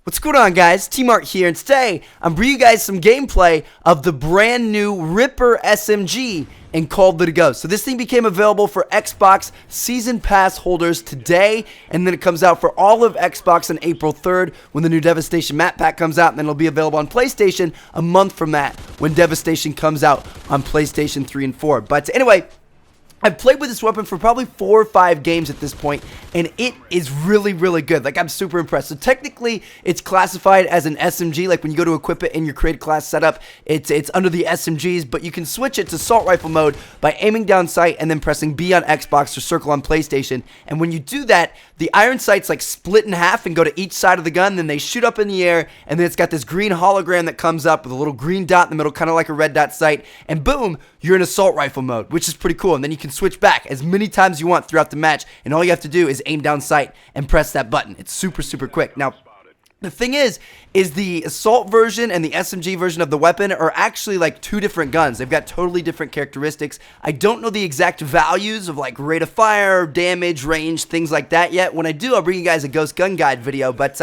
What's going on, guys? T-Mart here, and today I'm bringing you guys some gameplay of the brand new RIPPER SMG in Call of Duty Ghosts. So this thing became available for Xbox Season Pass holders today, and then it comes out for all of Xbox on April 3rd when the new Devastation map pack comes out, and then it'll be available on PlayStation a month from that when Devastation comes out on PlayStation 3 and 4. But anyway, I've played with this weapon for probably 4 or 5 games at this point, and it is really, really good. Like, I'm super impressed. So technically, it's classified as an SMG. Like, when you go to equip it in your created class setup, it's under the SMGs, but you can switch it to assault rifle mode by aiming down sight and then pressing B on Xbox or circle on PlayStation. And when you do that, the iron sights like split in half and go to each side of the gun, then they shoot up in the air, and then it's got this green hologram that comes up with a little green dot in the middle, kind of like a red dot sight, and boom, you're in assault rifle mode, which is pretty cool. And then you can switch back as many times as you want throughout the match, and all you have to do is aim down sight and press that button. It's super, super quick. Now, the thing is the assault version and the SMG version of the weapon are actually like 2 different guns. They've got totally different characteristics. I don't know the exact values of like rate of fire, damage, range, things like that yet. When I do, I'll bring you guys a Ghost Gun Guide video, but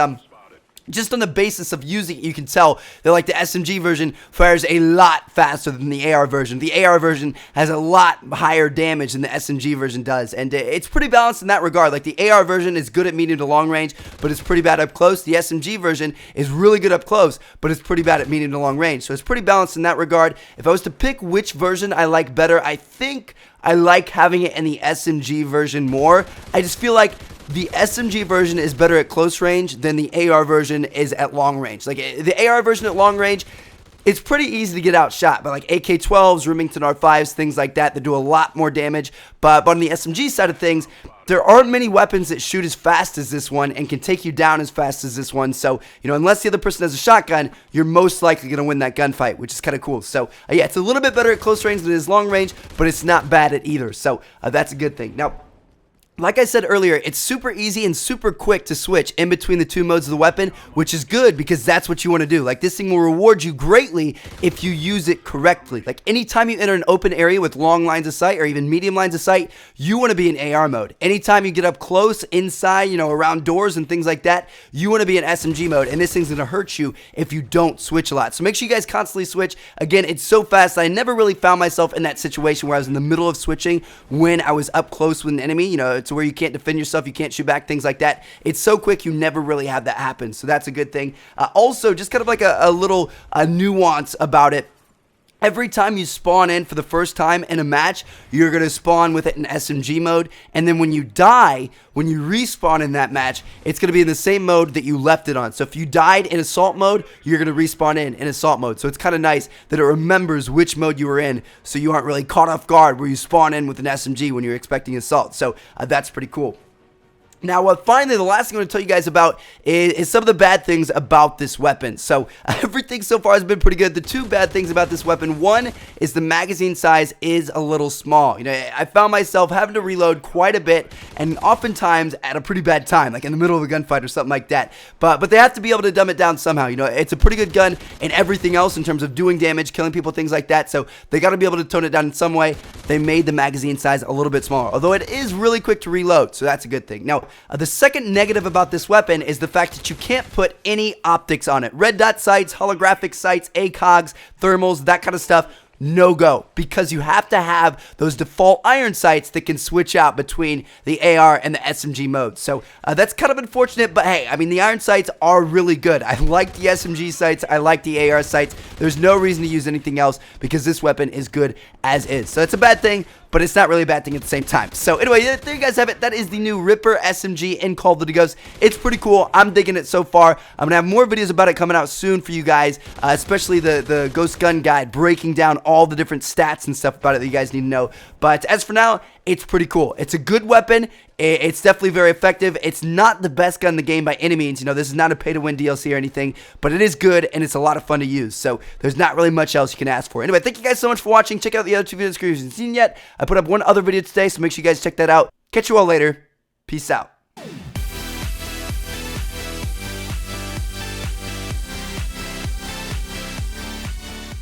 just on the basis of using it, you can tell that like the SMG version fires a lot faster than the AR version. The AR version has a lot higher damage than the SMG version does, and it's pretty balanced in that regard. Like the AR version is good at medium to long range, but it's pretty bad up close. The SMG version is really good up close, but it's pretty bad at medium to long range. So it's pretty balanced in that regard. If I was to pick which version I like better, I think I like having it in the SMG version more. I just feel like the SMG version is better at close range than the AR version is at long range. Like the AR version at long range, it's pretty easy to get outshot by like AK-12s, Remington R5s, things like that that do a lot more damage. But on the SMG side of things, there aren't many weapons that shoot as fast as this one and can take you down as fast as this one. So, you know, unless the other person has a shotgun, you're most likely going to win that gunfight, which is kind of cool. So, yeah, it's a little bit better at close range than it is long range, but it's not bad at either. So, that's a good thing. Now, like I said earlier, it's super easy and super quick to switch in between the 2 modes of the weapon, which is good because that's what you want to do. Like, this thing will reward you greatly if you use it correctly. Like, anytime you enter an open area with long lines of sight or even medium lines of sight, you want to be in AR mode. Anytime you get up close, inside, you know, around doors and things like that, you want to be in SMG mode, and this thing's going to hurt you if you don't switch a lot. So make sure you guys constantly switch. Again, it's so fast that I never really found myself in that situation where I was in the middle of switching when I was up close with an enemy. You know, it's where you can't defend yourself, you can't shoot back, things like that. It's so quick, you never really have that happen, so that's a good thing. Also, just kind of like a little nuance about it. Every time you spawn in for the first time in a match, you're going to spawn with it in SMG mode, and then when you die, when you respawn in that match, it's going to be in the same mode that you left it on. So if you died in assault mode, you're going to respawn in assault mode. So it's kind of nice that it remembers which mode you were in, so you aren't really caught off guard where you spawn in with an SMG when you're expecting assault. So that's pretty cool. Now, finally, the last thing I'm going to tell you guys about is some of the bad things about this weapon. So, everything so far has been pretty good. The 2 bad things about this weapon, one is the magazine size is a little small. You know, I found myself having to reload quite a bit, and oftentimes at a pretty bad time, like in the middle of a gunfight or something like that. But they have to be able to dumb it down somehow. You know, it's a pretty good gun and everything else in terms of doing damage, killing people, things like that. So, they got to be able to tone it down in some way. They made the magazine size a little bit smaller, although it is really quick to reload, so that's a good thing. Now, the second negative about this weapon is the fact that you can't put any optics on it. Red dot sights, holographic sights, ACOGs, thermals, that kind of stuff. No go, because you have to have those default iron sights that can switch out between the AR and the SMG mode. So that's kind of unfortunate, but hey, I mean, the iron sights are really good. I like the SMG sights, I like the AR sights. There's no reason to use anything else because this weapon is good as is. So it's a bad thing, but it's not really a bad thing at the same time. So anyway, there you guys have it. That is the new RIPPER SMG in Call of Duty Ghosts. It's pretty cool. I'm digging it so far. I'm going to have more videos about it coming out soon for you guys, especially the Ghost Gun Guide, breaking down all the different stats and stuff about it that you guys need to know. But as for now, it's pretty cool. It's a good weapon. It's definitely very effective. It's not the best gun in the game by any means. You know, this is not a pay-to-win DLC or anything, but it is good, and it's a lot of fun to use. So there's not really much else you can ask for. Anyway, thank you guys so much for watching. Check out the other 2 videos if you haven't seen yet. I put up one other video today, so make sure you guys check that out. Catch you all later. Peace out.